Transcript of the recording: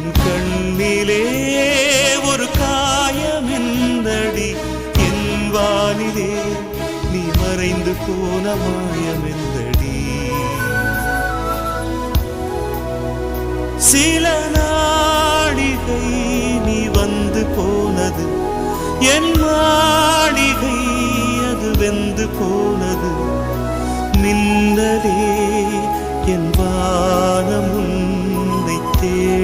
என் கண்ணிலே ஒரு காயமெந்தடி, என் வானிலே நீ மறைந்து போன மாயமெந்தடி. சில நாடிகை நீ வந்து போனது, என் மாளிகை அது வெந்து போனது. மின்னலே என் வானம் உன்னை தேடி